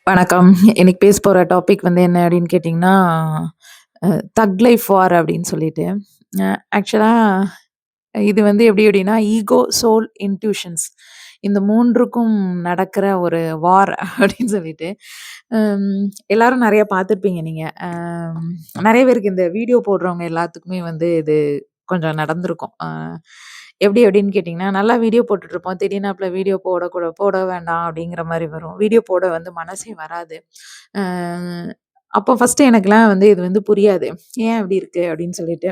வணக்கம். இன்னைக்கு பேச போற டாபிக் வந்து என்ன அப்படின்னு கேட்டிங்கன்னா, தக் லைஃப் வார் அப்படின்னு சொல்லிட்டு. அ ஆக்சுவலா இது வந்து எப்படி அப்படின்னா, ஈகோ, சோல், இன்ட்யூஷன்ஸ் இந்த 3க்கும் நடக்கிற ஒரு வார் அப்படின்னு சொல்லிட்டு. எல்லாரும் நெறைய பார்த்துருப்பீங்க நீங்க. நெறைய பேருக்கு இந்த வீடியோ போடுறவங்க எல்லாத்துக்குமே வந்து இது கொஞ்சம் நடந்திருக்கும். எப்படி அப்படின்னு கேட்டிங்கன்னா, நல்லா வீடியோ போட்டுட்ருப்போம். திடீர்னாப்புல வீடியோ போட வேண்டாம் அப்படிங்கிற மாரி வரும். வீடியோ போட வந்து மனசே வராது. அ அப்போ ஃபர்ஸ்ட்டு எனக்கெல்லாம் வந்து இது வந்து புரியாது. ஏன் அப்படி இருக்கு அப்படின்னு சொல்லிட்டு.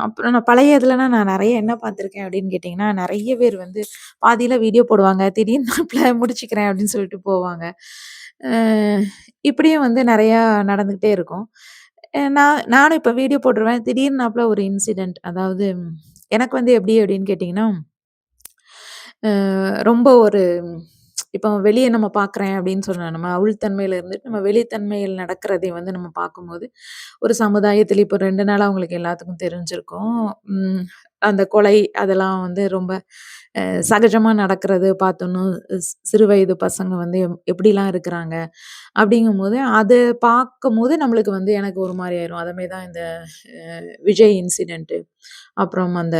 அப்புறம் நான் பழைய இதுலலாம் நான் நெறைய என்ன பார்த்துருக்கேன் அப்படின்னு கேட்டிங்கன்னா, நெறைய பேர் வந்து பாதியில வீடியோ போடுவாங்க. திடீர்னாப்புல முடிச்சுக்கிறேன் அப்படின்னு சொல்லிட்டு போவாங்க. அ இப்படியும் வந்து நெறையா நடந்துகிட்டே இருக்கும். நானும் இப்ப வீடியோ போட்டுருவேன். திடீர்னாப்புல ஒரு இன்சிடென்ட் அதாவது எனக்கு வந்து எப்படி அப்படின்னு கேட்டிங்கன்னா, ரொம்ப ஒரு இப்போ வெளிய நம்ம பார்க்குறேன் அப்படின்னு சொன்னா, நம்ம உள்தன்மையில இருந்துட்டு நம்ம வெளித்தன்மையில் நடக்கிறதை வந்து நம்ம பார்க்கும்போது, ஒரு சமுதாயத்தில இப்போ 2 நாளா உங்களுக்கு எல்லாத்துக்கும் தெரிஞ்சிருக்கும். ம் அந்த கொலை அதெல்லாம் வந்து ரொம்ப சகஜமா நடக்கிறது பார்த்தோன்னா, சிறு வயது பசங்க வந்து எப்படிலாம் இருக்கிறாங்க அப்படிங்கும்போது, அது பார்க்கும்போது நம்மளுக்கு வந்து எனக்கு ஒரு மாரி ஆயிரும். அதே மாரி தான் இந்த விஜய் இன்சிடென்ட்டு, அப்புறம் அந்த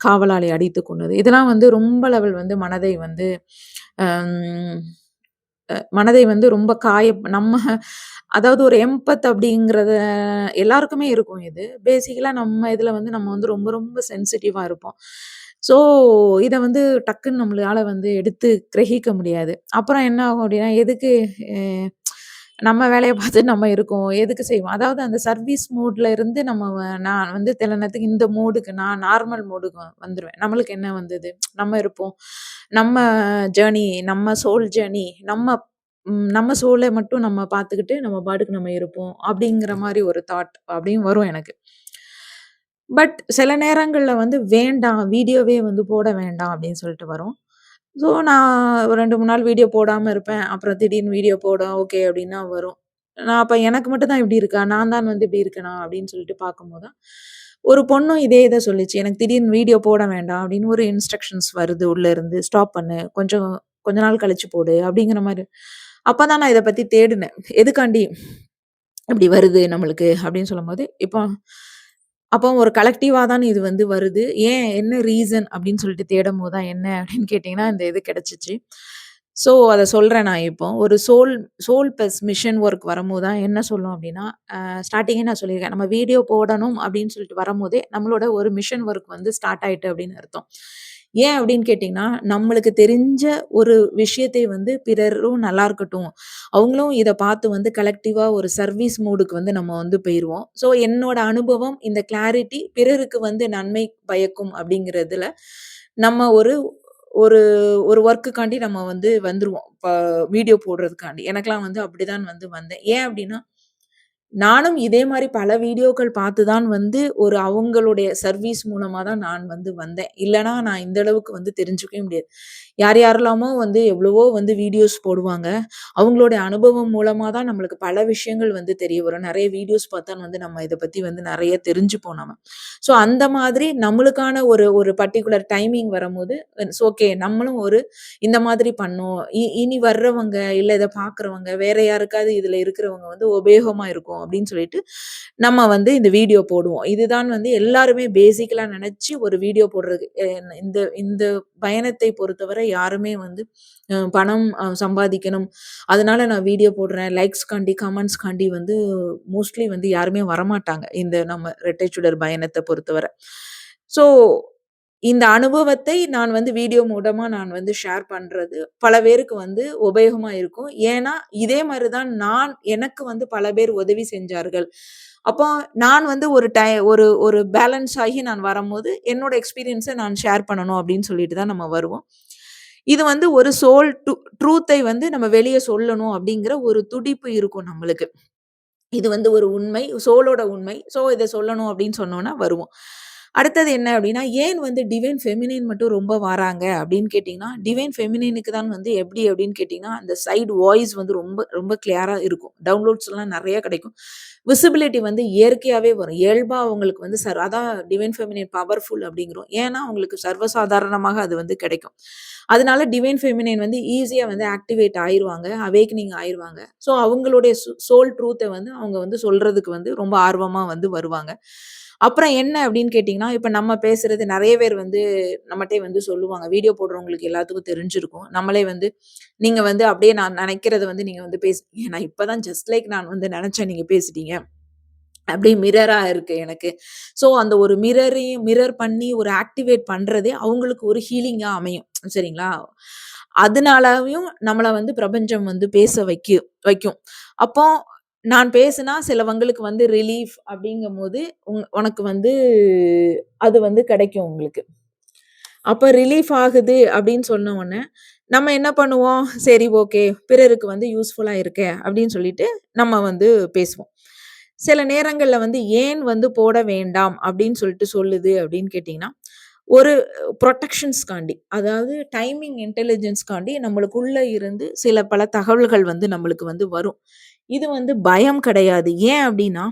காவலாளி அடித்து கொன்னது. இதெல்லாம் வந்து ரொம்ப லெவல் வந்து மனதை வந்து அம் மனதை வந்து ரொம்ப நம்ம அதாவது ஒரு எம்பத் அப்படிங்கிறத எல்லாருக்குமே இருக்கும் இது. பேசிக்கலா நம்ம இதுல வந்து நம்ம வந்து ரொம்ப ரொம்ப சென்சிட்டிவா இருப்போம். ஸோ, இத வந்து டக்குன்னு நம்மளால வந்து எடுத்து கிரகிக்க முடியாது. அப்புறம் என்ன ஆகும் அப்படின்னா, எதுக்கு அ நம்ம வேலைய பார்த்துட்டு நம்ம இருக்கோம். எதுக்கு செய்வோம்? அதாவது அந்த சர்வீஸ் மோட்ல இருந்து நம்ம நான் வந்து சில நேரத்துக்கு இந்த மோடுக்கு நான் நார்மல் மோடுக்கு வந்துருவேன். நம்மளுக்கு என்ன வந்தது? நம்ம இருப்போம். நம்ம ஜர்னி, நம்ம சோல் ஜர்னி, நம்ம சோல மட்டும் நம்ம பார்த்துக்கிட்டு, நம்ம பாட்டுக்கு நம்ம இருப்போம். அப்படிங்கிற மாரி ஒரு தாட் அப்படியும் வரும் எனக்கு. பட் சில நேரங்கள்ல வந்து வேண்டாம், வீடியோவே வந்து போட வேண்டாம் அப்படின்னு சொல்லிட்டு வரும். ஸோ, நான் ஒரு 2, 3 நாள் வீடியோ போடாம இருப்பேன். அப்புறம் திடீர்னு வீடியோ போட ஓகே அப்படின்னா வரும். நான் அப்ப எனக்கு மட்டும் தான் இப்படி இருக்கா? நான் தான் வந்து இப்படி இருக்கனா? அப்படின்னு சொல்லிட்டு பார்க்கும்போது தான், ஒரு பொண்ணும் இதே இத சொல்லுச்சு. எனக்கு திடீர்னு வீடியோ போட வேண்டாம் அப்படின்னு ஒரு இன்ஸ்ட்ரக்ஷன்ஸ் வருது உள்ள இருந்து. ஸ்டாப் பண்ணு. கொஞ்ச நாள் கழிச்சு போடு அப்படிங்கிற மாரி. அப்பதான் நான் இத பத்தி தேடுனேன். எதுக்காண்டி இப்படி வருது நம்மளுக்கு அப்படின்னு சொல்லும்போது, அப்போ ஒரு கலெக்டிவா தான் இது வந்து வருது. ஏன் என்ன ரீசன் அப்படின்னு சொல்லிட்டு தேடும்போது தான் என்ன அப்படின்னு கேட்டீங்கன்னா, இந்த இது கிடைச்சுச்சு. ஸோ அத சொல்றேன் நான் இப்போ. ஒரு சோல் சோல் பிளஸ் மிஷன் ஒர்க் வரும்போது தான் என்ன சொல்லும் அப்படின்னா, ஸ்டார்ட்டிங்கே நான் சொல்லியிருக்கேன். நம்ம வீடியோ போடணும் அப்படின்னு சொல்லிட்டு வரும்போதே, நம்மளோட ஒரு மிஷன் ஒர்க் வந்து ஸ்டார்ட் ஆயிட்டு அப்படின்னு அர்த்தம். ஏன் அப்படின்னு கேட்டீங்கன்னா, நம்மளுக்கு தெரிஞ்ச ஒரு விஷயத்தை வந்து பிறரும் நல்லா இருக்கட்டும். அவங்களும் இத பார்த்து வந்து கலெக்டிவா ஒரு சர்வீஸ் மோடுக்கு வந்து நம்ம வந்து போயிருவோம். ஸோ என்னோட அனுபவம் இந்த கிளாரிட்டி பிறருக்கு வந்து நன்மை பயக்கும் அப்படிங்கிறதுல, நம்ம ஒரு ஒரு ஒரு வொர்க்குக்காண்டி நம்ம வந்து வந்துருவோம். வீடியோ போடுறதுக்காண்டி. எனக்கெல்லாம் வந்து அப்படிதான் வந்து வந்தேன். ஏன் அப்படின்னா நானும் இதே மாரி பல வீடியோக்கள் பார்த்து தான் வந்து ஒரு அவங்களுடைய சர்வீஸ் மூலமா தான் நான் வந்து வந்தேன். இல்லன்னா நான் இந்த அளவுக்கு வந்து தெரிஞ்சுக்கவே முடியாது. யாரெல்லாமோ வந்து எவ்வளவோ வந்து வீடியோஸ் போடுவாங்க. அவங்களுடைய அனுபவம் மூலமா தான் நம்மளுக்கு பல விஷயங்கள் வந்து தெரிய வரும். நெறைய வீடியோஸ் பார்த்தா வந்து நம்ம இத பத்தி வந்து நெறைய தெரிஞ்சுப்போம் நம்ம. ஸோ அந்த மாதிரி நம்மளுக்கான ஒரு ஒரு பர்ட்டிகுலர் டைமிங் வரும்போது, ஓகே நம்மளும் ஒரு இந்த மாதிரி பண்ணோம். இனி வர்றவங்க, இல்ல இத பார்க்குறவங்க, வேற யாருக்காவது இதுல இருக்கிறவங்க வந்து உபயோகமா இருக்கும் அப்படின்னு சொல்லிட்டு, நம்ம வந்து இந்த வீடியோ போடுவோம். இதுதான் வந்து எல்லாருமே பேசிக்கலா நெனச்சு ஒரு வீடியோ போடுறது. இந்த இந்த பயணத்தை பொறுத்தவரை யாருமே வந்து பணம் சம்பாதிக்கணும். அதனால நான் வீடியோ போடுறேன். லைக்ஸ்காண்டி, கமெண்ட்ஸ்காண்டி வந்து மோஸ்ட்லி வந்து யாருமே வரமாட்டாங்க. இந்த நம்ம ரெட்டை சுடர் பயணத்த பொறுத்தவர. ஸோ இந்த அனுபவத்தை நான் வந்து வீடியோ மூலமா நான் வந்து ஷேர் பண்றது, பல பேருக்கு வந்து உபயோகமா இருக்கும். ஏன்னா, இதே மாரி தான் எனக்கு வந்து பல பேர் உதவி செஞ்சார்கள். அப்போ நான் வந்து ஒரு ஒரு பேலன்ஸ் ஆகி நான் வரம்போது, என்னோட எக்ஸ்பீரியன்ஸ நான் ஷேர் பண்ணணும் அப்படின்னு சொல்லிட்டு தான் நம்ம வருவோம். இது வந்து ஒரு ட்ரூத்தை வந்து நம்ம வெளிய சொல்லணும் அப்படிங்கிற ஒரு துடிப்பு இருக்கும் நம்மளுக்கு. இது வந்து ஒரு உண்மை, சோலோட உண்மை. இத சொல்லணும் அப்படின்னு சொன்னோன வருவோம். அடுத்தது என்ன அப்படின்னா, ஏன் வந்து டிவைன் ஃபெமினின் மட்டும் ரொம்ப வராங்க அப்படின்னு கேட்டீங்கன்னா, டிவைன் ஃபெமினினுக்கு தான் வந்து எப்படி அப்படின்னு கேட்டீங்கன்னா, அந்த சைடு வாய்ஸ் வந்து ரொம்ப ரொம்ப கிளியரா இருக்கும். டவுன்லோட்ஸ்லாம் நெறைய கிடைக்கும். விசிபிலிட்டி வந்து இயற்கையாவே வரும். இயல்பா அவங்களுக்கு வந்து அதான் டிவைன் ஃபெமினின் பவர்ஃபுல் அப்படிங்கிறோம். ஏன்னா, அவங்களுக்கு சர்வசாதாரணமாக அது வந்து கிடைக்கும். அதனால டிவைன் ஃபெமினின் வந்து ஈஸியா வந்து ஆக்டிவேட் ஆயிருவாங்க. அவேக்கனிங் ஆயிருவாங்க. ஸோ அவங்களுடைய சோல் ட்ரூத்த வந்து அவங்க வந்து சொல்றதுக்கு வந்து ரொம்ப ஆர்வமா வந்து வருவாங்க. அப்புறம் என்ன அப்படின்னு கேட்டீங்கன்னா, இப்ப நம்ம பேசுறது நெறைய பேர் வந்து நம்மட்டயே வந்து சொல்லுவாங்க. வீடியோ போடுறவங்களுக்கு எல்லாத்துக்கும் தெரிஞ்சிருக்கும். நம்மளே வந்து நீங்க வந்து அப்படியே நான் நெனைக்கிறத வந்து நீங்க வந்து நான் இப்ப தான் ஜஸ்ட் லைக் நான் வந்து நெனச்சேன் நீங்க பேசிட்டீங்க. அப்படியே மிரரா இருக்கு எனக்கு. ஸோ அந்த ஒரு மிரர் பண்ணி ஒரு ஆக்டிவேட் பண்றதே அவங்களுக்கு ஒரு ஹீலிங்கா அமையும். சரிங்களா? அதனாலயும் நம்மள வந்து பிரபஞ்சம் வந்து பேச வைக்கும். அப்போ நான் பேசினா சிலவங்களுக்கு வந்து ரிலீஃப் அப்படிங்கும்போது, உனக்கு வந்து அது வந்து கிடைக்கும் உங்களுக்கு. அப்ப ரிலீஃப் ஆகுது அப்படின்னு சொன்ன உடனே, நம்ம என்ன பண்ணுவோம்? சரி ஓகே. பிறருக்கு வந்து யூஸ்ஃபுல்லா இருக்கே அப்படின்னு சொல்லிட்டு நம்ம வந்து பேசுவோம். சில நேரங்கள்ல வந்து ஏன் வந்து போட வேண்டாம் அப்படின்னு சொல்லிட்டு சொல்லுது அப்படின்னு கேட்டீங்கன்னா, ஒரு புரொடெக்ஷன்ஸ்காண்டி. அதாவது டைமிங் இன்டெலிஜென்ஸ்காண்டி நம்மளுக்குள்ள இருந்து சில பல தகவல்கள் வந்து நம்மளுக்கு வந்து வரும். இது வந்து பயம் கிடையாது. ஏன் அப்டின்னா,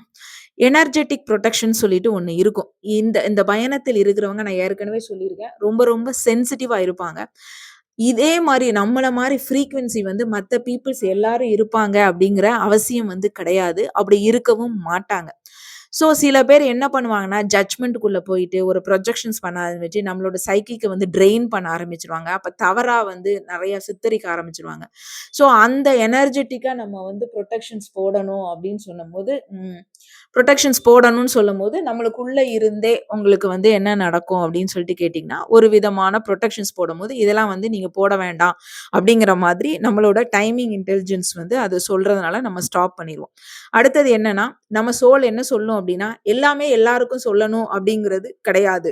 எனர்ஜெட்டிக் புரொடெக்ஷன் சொல்லிட்டு ஒண்ணு இருக்கும். இந்த இந்த பயணத்தில் இருக்கிறவங்க நான் ஏற்கனவே சொல்லியிருக்கேன். ரொம்ப ரொம்ப சென்சிட்டிவா இருப்பாங்க. இதே மாரி நம்மள மாரி ஃப்ரீக்வென்சி வந்து மத்த பீப்பிள்ஸ் எல்லாரும் இருப்பாங்க அப்டிங்கிற அவசியம் வந்து கிடையாது. அப்படி இருக்கவும் மாட்டாங்க. ஸோ சில பேர் என்ன பண்ணுவாங்கன்னா, ஜட்ஜ்மென்ட்க்குள்ள போயிட்டு ஒரு ப்ரொஜெக்ஷன்ஸ் பண்ண ஆரம்பிச்சு, நம்மளோட சைக்கிக்க வந்து ட்ரெயின் பண்ண ஆரம்பிச்சுருவாங்க. அப்ப தவறா வந்து நெறைய சித்தரிக்க ஆரம்பிச்சுருவாங்க. ஸோ அந்த எனர்ஜெட்டிக்கா நம்ம வந்து புரொடெக்ஷன்ஸ் போடணும் அப்படின்னு சொன்னம்போது, புரொடெக்ஷன்ஸ் போடணும்னு சொல்லும்போது, நம்மளுக்குள்ள இருந்தே உங்களுக்கு வந்து என்ன நடக்கும் அப்படின்னு சொல்லிட்டு கேட்டீங்கன்னா, ஒரு விதமான புரொடெக்ஷன்ஸ் போடும்போது, இதெல்லாம் வந்து நீங்க போட வேண்டாம் அப்படிங்கிற மாதிரி நம்மளோட டைமிங் இன்டெலிஜென்ஸ் வந்து அது சொல்றதுனால நம்ம ஸ்டாப் பண்ணிருவோம். அடுத்தது என்னன்னா, நம்ம சோல் என்ன சொல்லும் அப்படின்னா, எல்லாமே எல்லாருக்கும் சொல்லணும் அப்படிங்கிறது கிடையாது.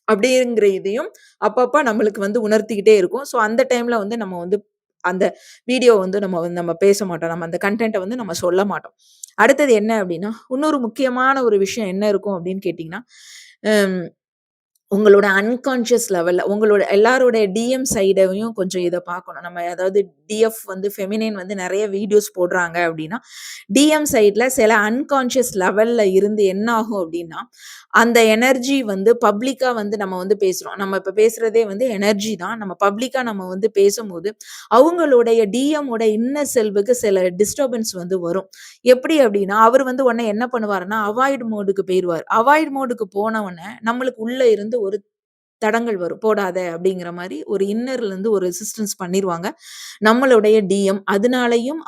அப்படிங்கிற இதையும் அப்பப்ப நம்மளுக்கு வந்து உணர்த்திக்கிட்டே இருக்கும். ஸோ அந்த டைம்ல வந்து நம்ம வந்து அந்த வீடியோ வந்து நம்ம பேச மாட்டோம். நம்ம அந்த கன்டென்ட்ட வந்து நம்ம சொல்ல மாட்டோம். அடுத்தது என்ன அப்படின்னா, இன்னொரு முக்கியமான ஒரு விஷயம் என்ன இருக்கும் அப்படின்னு கேட்டீங்கன்னா, ம் உங்களோட அன்கான்ஷியஸ் லெவல்ல உங்களோட எல்லாரோட டிஎம் சைடையும் கொஞ்சம் இத பார்க்கணும். நம்ம அதாவது டிஎஃப் வந்து ஃபெமினின் வந்து நெறைய வீடியோஸ் போடுறாங்க அப்டின்னா, டிஎம் சைட்ல சில அன்கான்ஷியஸ் லெவல்ல இருந்து என்ன ஆகும் அப்டின்னா, அந்த எனர்ஜி வந்து பப்ளிக்கா வந்து நம்ம வந்து பேசுறோம். நம்ம இப்ப பேசுறதே வந்து எனர்ஜி தான். நம்ம பப்ளிக்கா நம்ம வந்து பேசும்போது, அவங்களுடைய டிஎம் ஓட இன்னர் செல்வுக்கு சில டிஸ்டர்பன்ஸ் வந்து வரும். எப்படி அப்டின்னா, அவரு வந்து உடனே என்ன பண்ணுவாருன்னா, அவாய்ட் மோடுக்கு போயிருவாரு. அவாய்ட் மோடுக்கு போன உடனே, நம்மளுக்கு உள்ள இருந்து ஒரு தடங்கல் வரும். போடாத அப்படிங்கிற மாரி ஒரு இன்னர்லருந்து ஒரு ரெசிஸ்டன்ஸ் பண்ணிருவாங்க. நம்மளுடைய டிஎம். அதனாலயும்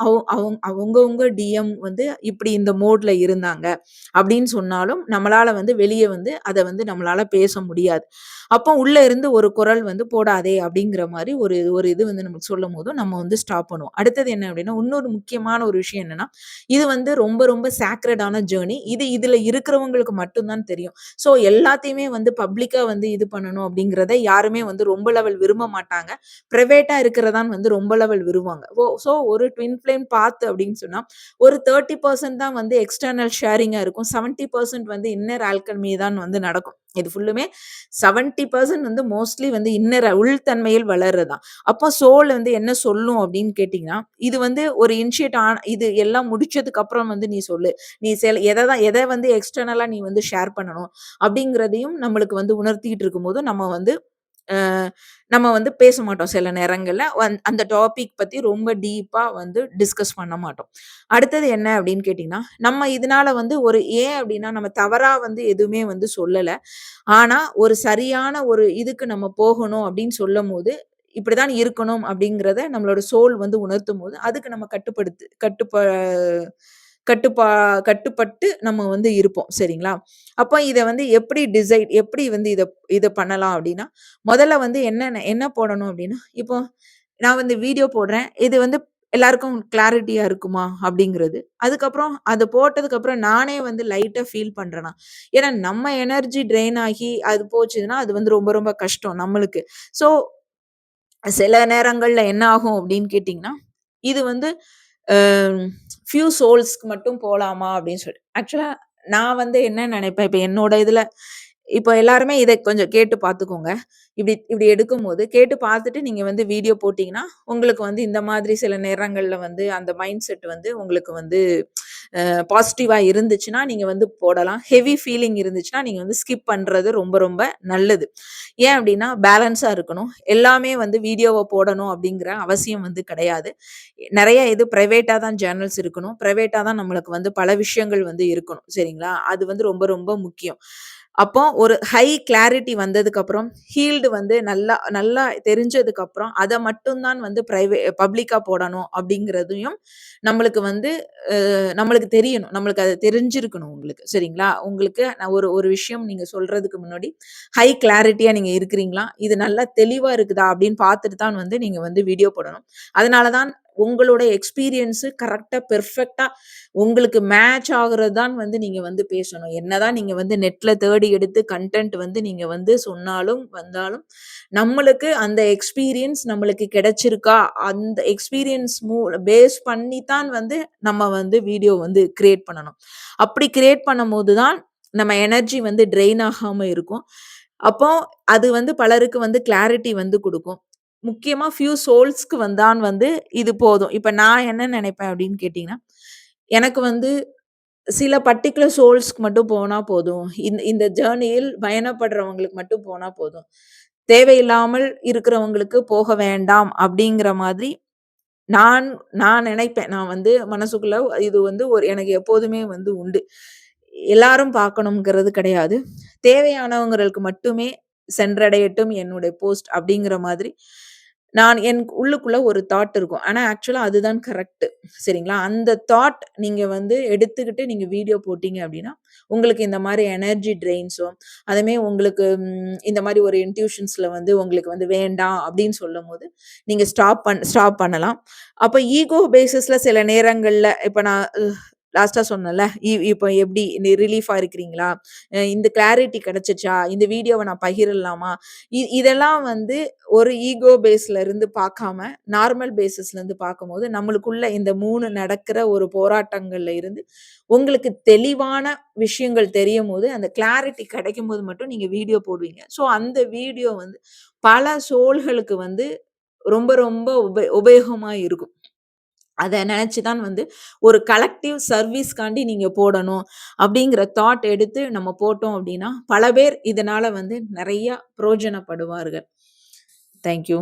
அவங்கவங்க டிஎம் வந்து இப்படி இந்த மோட்ல இருந்தாங்க அப்படின்னு சொன்னாலும், நம்மளால வந்து வெளிய வந்து அத வந்து நம்மளால பேச முடியாது. அப்போ உள்ள இருந்து ஒரு குரல் வந்து போடாதே அப்படிங்கிற மாரி ஒரு ஒரு இது வந்து நமக்கு சொல்லும்போது, நம்ம வந்து ஸ்டாப் பண்ணுவோம். அடுத்தது என்ன அப்படின்னா, இன்னொரு முக்கியமான ஒரு விஷயம் என்னன்னா, இது வந்து ரொம்ப ரொம்ப சாக்ரெடான ஜர்னி. இதுல இருக்கிறவங்களுக்கு மட்டும் தான் தெரியும். ஸோ எல்லாத்தையுமே வந்து பப்ளிக்கா வந்து இது பண்ணணும் அப்படிங்கிறத யாருமே வந்து ரொம்ப லெவல் விரும்ப மாட்டாங்க. பிரைவேட்டா இருக்கிறதான் வந்து ரொம்ப லெவல் விரும்புவாங்க. ஸோ ஒரு ட்வின் ஃப்ளேம் பாத் அப்படின்னு சொன்னா, ஒரு 30% தான் வந்து எக்ஸ்டர்னல் ஷேரிங்கா இருக்கும். 70% வந்து இன்னர் ஆல்கமி தான் வந்து நடக்கும். இது ஃபுல்லுமே 70% வந்து மோஸ்ட்லி வந்து இன்னர் உள்தன்மையில் வளர்றது தான். அப்போ சோல் வந்து என்ன சொல்லும் அப்படின்னு கேட்டீங்கன்னா, இது வந்து ஒரு இனிஷியேட் இது எல்லாம் முடிச்சதுக்கு அப்புறம் வந்து நீ சொல்லு. நீ எத வந்து எக்ஸ்டர்னலா நீ வந்து ஷேர் பண்ணணும் அப்படிங்கிறதையும் நம்மளுக்கு வந்து உணர்த்திட்டு இருக்கும்போது, அ நம்ம வந்து பேச மாட்டோம் சில நேரங்கள்ல. அந்த டாபிக் பத்தி ரொம்ப டீப்பா வந்து டிஸ்கஸ் பண்ண மாட்டோம். அடுத்தது என்ன அப்படின்னு கேட்டீங்கன்னா, நம்ம இதனால வந்து ஏன் அப்படின்னா, நம்ம தவறா வந்து எதுவுமே வந்து சொல்லல. ஆனா, ஒரு சரியான ஒரு இதுக்கு நம்ம போகணும் அப்படின்னு சொல்லும்போது, இப்படிதான் இருக்கணும் அப்படிங்கிறத நம்மளோட சோல் வந்து உணர்த்தும்போது, அதுக்கு நம்ம கட்டுப்பா கட்டுப்பட்டு நம்ம வந்து இருப்போம். சரிங்களா? அப்ப இத வந்து எப்படி வந்து இத இத பண்ணலாம் அப்டின்னா, முதல்ல வந்து என்ன போடணும் அப்டின்னா, இப்போ நான் வந்து வீடியோ போடுறேன். இது வந்து எல்லாருக்கும் கிளாரிட்டியா இருக்குமா? அப்டிங்கிறது. அதுக்கப்புறம் அத போட்டதுக்கப்புறம் நானே வந்து லைட்டா ஃபீல் பண்றேனா? ஏன்னா நம்ம எனர்ஜி ட்ரெயின் ஆகி அது போச்சுதுன்னா, அது வந்து ரொம்ப ரொம்ப கஷ்டம் நம்மளுக்கு. ஸோ சில நேரங்கள்ல என்ன ஆகும் அப்படின்னு கேட்டீங்கன்னா, இது வந்து அ ஃபியூ சோல்ஸ்க்கு மட்டும் போலாமா அப்படின்னு சொல்லிட்டு. ஆக்சுவலா நான் வந்து என்ன நினைப்பேன், இப்ப என்னோட இதுல இப்போ எல்லாருமே இத கொஞ்சம் கேட்டு பார்த்துக்கோங்க. இப்டி இப்டி எடுக்கும்போது கேட்டு பார்த்துட்டு நீங்க வந்து வீடியோ போட்டீங்கன்னா, உங்களுக்கு வந்து இந்த மாதிரி சில நேரங்கள்ல வந்து அந்த மைண்ட் செட் வந்து உங்களுக்கு வந்து பாசிட்டிவா இருந்துச்சுன்னா, நீங்க வந்து போடலாம். ஹெவி ஃபீலிங் இருந்துச்சுன்னா, நீங்க வந்து ஸ்கிப் பண்றது ரொம்ப ரொம்ப நல்லது. ஏன் அப்டின்னா, பேலன்ஸா இருக்கணும். எல்லாமே வந்து வீடியோவ போடணும் அப்டிங்கிற அவசியம் வந்து கிடையாது. நெறைய இது பிரைவேட்டா தான் சேனல்ஸ் இருக்கணும். பிரைவேட்டா தான் நம்மளுக்கு வந்து பல விஷயங்கள் வந்து இருக்கணும். சரிங்களா? அது வந்து ரொம்ப ரொம்ப முக்கியம். அப்போ ஒரு ஹை கிளாரிட்டி வந்ததுக்கப்புறம், ஹீல்டு வந்து நல்லா நல்லா தெரிஞ்சதுக்கப்புறம், அத மட்டும் தான் வந்து பப்ளிக்கா போடணும் அப்டிங்கிறதையும் நம்மளுக்கு வந்து நம்மளுக்கு தெரியணும். நம்மளுக்கு அது தெரிஞ்சிருக்கணும் உங்களுக்கு. சரிங்களா? உங்களுக்கு நான் ஒரு ஒரு விஷயம் நீங்க சொல்றதுக்கு முன்னாடி, ஹை கிளாரிட்டியா நீங்க இருக்கிறீங்களா? இது நல்லா தெளிவா இருக்குதா? அப்படின்னு பார்த்துட்டு தான் வந்து நீங்க வந்து வீடியோ போடணும். அதனால தான் உங்களோட எக்ஸ்பீரியன்ஸ் கரெக்ட்டா, பெர்ஃபெக்ட்டா உங்களுக்கு மேட்ச் ஆகுறது தான் வந்து நீங்க வந்து பேசணும். என்னதான் நீங்க வந்து நெட்ல தேடி எடுத்து கன்டென்ட் வந்து நீங்க வந்து சொன்னாலும், வந்தாலும், நம்மளுக்கு அந்த எக்ஸ்பீரியன்ஸ் நம்மளுக்கு கிடைச்சிருக்கா? அந்த எக்ஸ்பீரியன்ஸ் பேஸ் பண்ணி தான் வந்து நம்ம வந்து வீடியோ வந்து கிரியேட் பண்ணணும். அப்படி கிரியேட் பண்ணும்போது தான் நம்ம எனர்ஜி வந்து ட்ரெயின் ஆகாம இருக்கும். அப்போ அது வந்து பலருக்கு வந்து கிளாரிட்டி வந்து குடுக்கும். முக்கியமா ஃபியூ சோல்ஸ்க்கு வந்தான் வந்து இது போதும். இப்ப நான் என்ன நினைப்பேன் அப்படின்னு கேட்டீங்கன்னா, எனக்கு வந்து சில பர்ட்டிகுலர் சோல்ஸ்க்கு மட்டும் போனா போதும். இந்த ஜர்னியில் பயணப்படுறவங்களுக்கு மட்டும் போனா போதும். தேவையில்லாமல் இருக்கிறவங்களுக்கு போக வேண்டாம் அப்படிங்கிற மாதிரி நான் நான் நினைப்பேன். நான் வந்து மனசுக்குள்ள இது வந்து ஒரு எனக்கு எப்போதுமே வந்து உண்டு. எல்லாரும் பார்க்கணும்ங்கிறது கிடையாது. தேவையானவங்களுக்கு மட்டுமே சென்றடையட்டும் என்னுடைய போஸ்ட் அப்படிங்கிற மாதிரி, நான் என் உள்ளுக்குள்ள ஒரு தாட் இருக்கும். ஆனா ஆக்சுவலா அதுதான் கரெக்ட். சரிங்களா? அந்த தாட் நீங்க வந்து எடுத்துக்கிட்டு நீங்க வீடியோ போட்டீங்க அப்படின்னா, உங்களுக்கு இந்த மாரி எனர்ஜி ட்ரெயின்ஸோ, அதேமாரி உங்களுக்கு இந்த மாரி ஒரு இன்ட்யூஷன்ஸ்ல வந்து உங்களுக்கு வந்து வேண்டாம் அப்படின்னு சொல்லும்போது, நீங்க ஸ்டாப் பண்ணலாம். அப்ப ஈகோ பேசிஸ்ல சில நேரங்கள்ல இப்ப நான் லாஸ்ட்டா சொன்னேன்ல, இப்போ எப்படி ரிலீஃபா இருக்கிறீங்களா? இந்த கிளாரிட்டி கிடைச்சுச்சா? இந்த வீடியோவ நான் பகிரலாமா? இதெல்லாம் வந்து ஒரு ஈகோ பேஸ்ல இருந்து பார்க்காம, நார்மல் பேசிஸ்ல இருந்து பார்க்கும்போது, நம்மளுக்குள்ள இந்த 3 நடக்கிற ஒரு போராட்டங்கள்ல இருந்து, உங்களுக்கு தெளிவான விஷயங்கள் தெரியும்போது, அந்த கிளாரிட்டி கிடைக்கும்போது மட்டும் நீங்க வீடியோ போடுவீங்க. ஸோ, அந்த வீடியோ வந்து பல சோல்களுக்கு வந்து ரொம்ப ரொம்ப உபயோகமா இருக்கும். அத நெனச்சு தான் வந்து ஒரு கலெக்டிவ் சர்வீஸ்க்காண்டி நீங்க போடணும். அப்படிங்கிற தாட் எடுத்து நம்ம போட்டோம் அப்படின்னா, பல பேர் இதனால வந்து நெறைய பிரயோஜனப்படுவார்கள். Thank you.